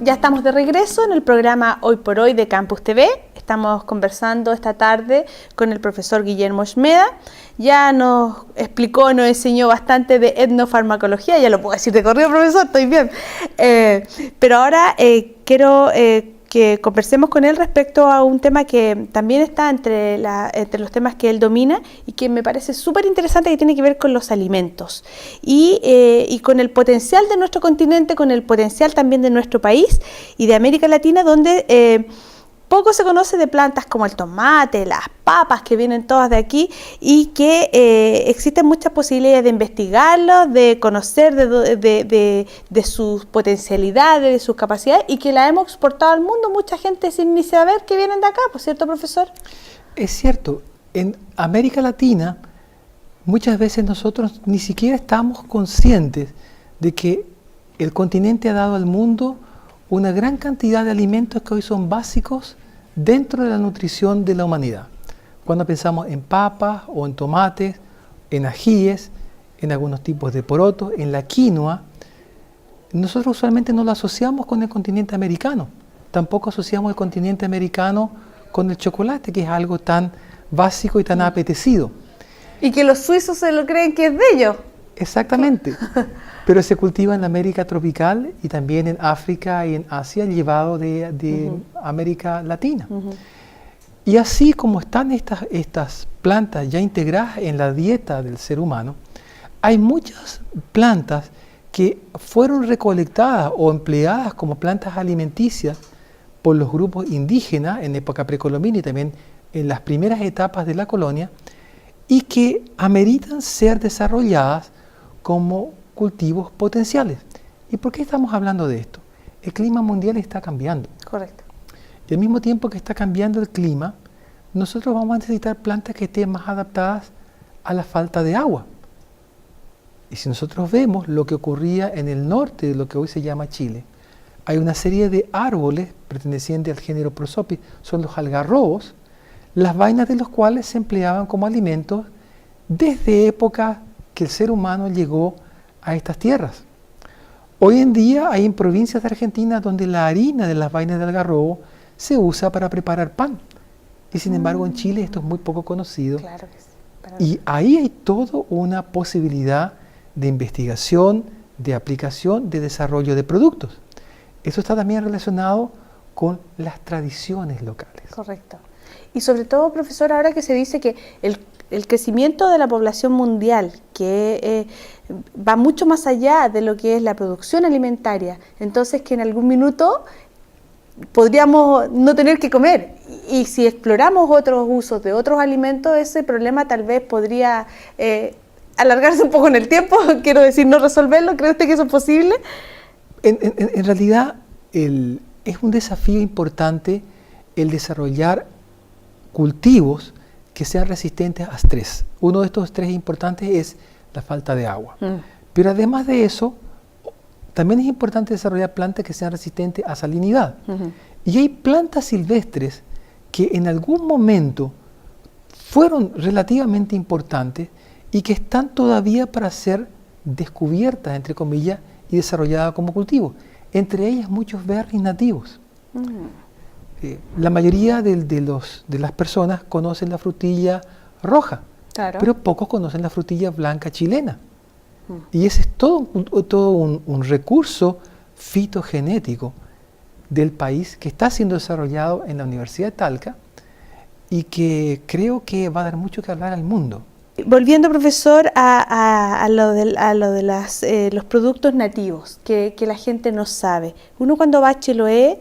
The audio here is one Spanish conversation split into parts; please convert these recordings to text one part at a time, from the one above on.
Ya estamos de regreso en el programa Hoy por Hoy de Campus TV. Estamos conversando esta tarde con el profesor Guillermo Schmeda. Ya nos explicó, nos enseñó bastante de etnofarmacología. Ya lo puedo decir de corrido, profesor, estoy bien. Pero ahora quiero que conversemos con él respecto a un tema que también está entre los temas que él domina y que me parece súper interesante, que tiene que ver con los alimentos y con el potencial de nuestro continente, con el potencial también de nuestro país y de América Latina, donde poco se conoce de plantas como el tomate, las papas, que vienen todas de aquí, y que existen muchas posibilidades de investigarlos, de conocer de sus potencialidades, de sus capacidades, y que la hemos exportado al mundo, mucha gente sin ni saber que vienen de acá, ¿por cierto, profesor? Es cierto, en América Latina muchas veces nosotros ni siquiera estamos conscientes de que el continente ha dado al mundo una gran cantidad de alimentos que hoy son básicos dentro de la nutrición de la humanidad. Cuando pensamos en papas o en tomates, en ajíes, en algunos tipos de porotos, en la quinoa, nosotros usualmente no lo asociamos con el continente americano. Tampoco asociamos el continente americano con el chocolate, que es algo tan básico y tan apetecido. Y que los suizos se lo creen que es de ellos. Exactamente. Pero se cultiva en la América tropical y también en África y en Asia, llevado de América Latina. Y así como están estas plantas ya integradas en la dieta del ser humano, hay muchas plantas que fueron recolectadas o empleadas como plantas alimenticias por los grupos indígenas en época precolombina y también en las primeras etapas de la colonia, y que ameritan ser desarrolladas como cultivos potenciales. ¿Y por qué estamos hablando de esto? El clima mundial está cambiando. Correcto. Y al mismo tiempo que está cambiando el clima, nosotros vamos a necesitar plantas que estén más adaptadas a la falta de agua. Y si nosotros vemos lo que ocurría en el norte de lo que hoy se llama Chile, hay una serie de árboles pertenecientes al género Prosopis, son los algarrobos, las vainas de los cuales se empleaban como alimentos desde épocas que el ser humano llegó a estas tierras. Hoy en día hay en provincias de Argentina donde la harina de las vainas de algarrobo se usa para preparar pan. Y sin embargo en Chile esto es muy poco conocido. Claro que sí. Y ahí hay toda una posibilidad de investigación, de aplicación, de desarrollo de productos. Eso está también relacionado con las tradiciones locales. Correcto. Y sobre todo, profesor, ahora que se dice que el crecimiento de la población mundial, que va mucho más allá de lo que es la producción alimentaria, entonces que en algún minuto podríamos no tener que comer. Y si exploramos otros usos de otros alimentos, ese problema tal vez podría alargarse un poco en el tiempo, quiero decir, no resolverlo. ¿Cree usted que eso es posible? En realidad es un desafío importante el desarrollar cultivos que sean resistentes a estrés. Uno de estos estrés importantes es la falta de agua. Pero además de eso, también es importante desarrollar plantas que sean resistentes a salinidad. Y hay plantas silvestres que en algún momento fueron relativamente importantes y que están todavía para ser descubiertas, entre comillas, y desarrolladas como cultivo. Entre ellas muchos berries nativos. La mayoría de las personas conocen la frutilla roja, claro, pero pocos conocen la frutilla blanca chilena. Y ese es todo un recurso fitogenético del país que está siendo desarrollado en la Universidad de Talca y que creo que va a dar mucho que hablar al mundo. Volviendo, profesor, a lo de los productos nativos que la gente no sabe. Uno cuando va a Chiloé,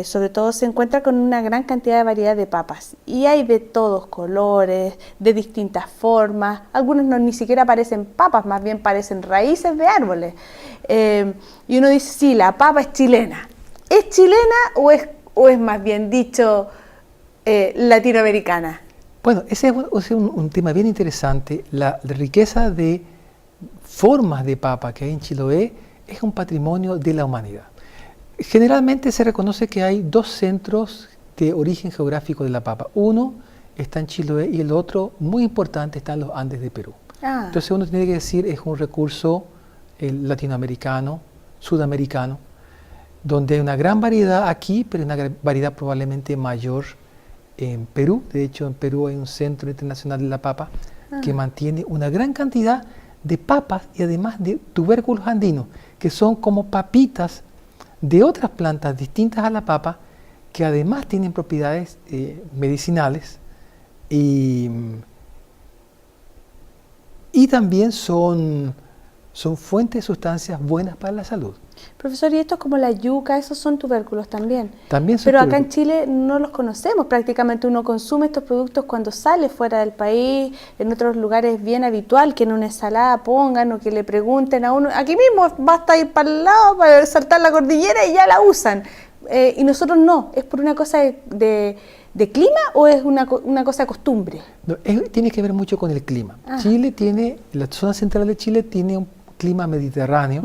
sobre todo se encuentra con una gran cantidad de variedad de papas y hay de todos colores, de distintas formas. Algunos ni siquiera parecen papas, más bien parecen raíces de árboles. Y uno dice, sí, la papa es chilena. ¿Es chilena o es más bien dicho latinoamericana? Bueno, ese es un tema bien interesante. La riqueza de formas de papa que hay en Chiloé es un patrimonio de la humanidad. Generalmente se reconoce que hay dos centros de origen geográfico de la papa. Uno está en Chiloé y el otro, muy importante, está en los Andes de Perú. Entonces uno tiene que decir es un recurso latinoamericano, sudamericano. donde hay una gran variedad aquí, pero una variedad probablemente mayor en Perú. De hecho, en Perú hay un Centro Internacional de la Papa que mantiene una gran cantidad de papas y además de tubérculos andinos, que son como papitas de otras plantas distintas a la papa, que además tienen propiedades medicinales y también son fuentes de sustancias buenas para la salud. Profesor, y esto es como la yuca, esos son tubérculos también. También son Pero acá en tubérculos. Chile no los conocemos, prácticamente uno consume estos productos cuando sale fuera del país, en otros lugares es bien habitual que en una ensalada pongan o que le pregunten a uno, aquí mismo basta ir para el lado, para saltar la cordillera y ya la usan. Y nosotros no, ¿es por una cosa de clima o es una cosa de costumbre? No, tiene que ver mucho con el clima. Ajá. La zona central de Chile tiene un clima mediterráneo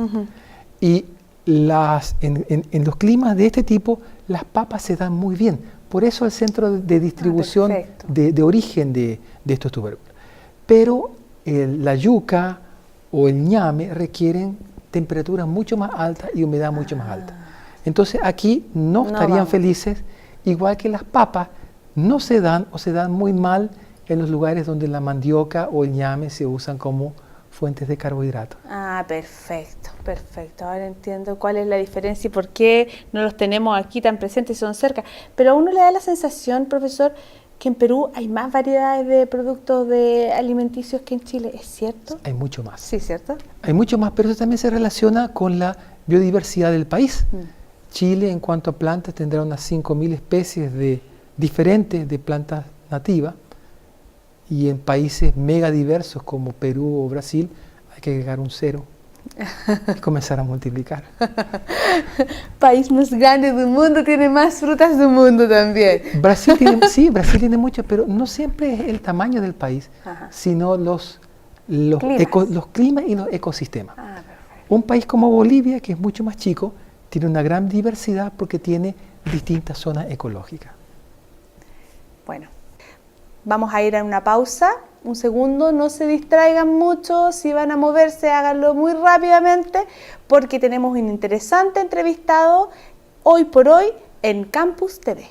y en los climas de este tipo las papas se dan muy bien. Por eso el centro de distribución perfecto. de origen de estos tubérculos. Pero la yuca o el ñame requieren temperaturas mucho más altas y humedad mucho más alta. Entonces aquí no estarían vamos. felices, igual que las papas no se dan o se dan muy mal en los lugares donde la mandioca o el ñame se usan como fuentes de carbohidratos. Ah, perfecto, perfecto. Ahora entiendo cuál es la diferencia y por qué no los tenemos aquí tan presentes y son cerca. Pero a uno le da la sensación, profesor, que en Perú hay más variedades de productos alimenticios que en Chile. ¿Es cierto? Hay mucho más. Sí, ¿cierto? Hay mucho más, pero eso también se relaciona con la biodiversidad del país. Chile, en cuanto a plantas, tendrá unas 5.000 especies diferentes de plantas nativas, y en países mega diversos como Perú o Brasil hay que agregar un 0 y comenzar a multiplicar. País más grande del mundo tiene más frutas del mundo también. Brasil tiene muchas, pero no siempre es el tamaño del país, sino los climas y los ecosistemas. Un país como Bolivia, que es mucho más chico, tiene una gran diversidad porque tiene distintas zonas ecológicas. Bueno, vamos a ir a una pausa, un segundo, no se distraigan mucho, si van a moverse háganlo muy rápidamente porque tenemos un interesante entrevistado hoy por hoy en Campus TV.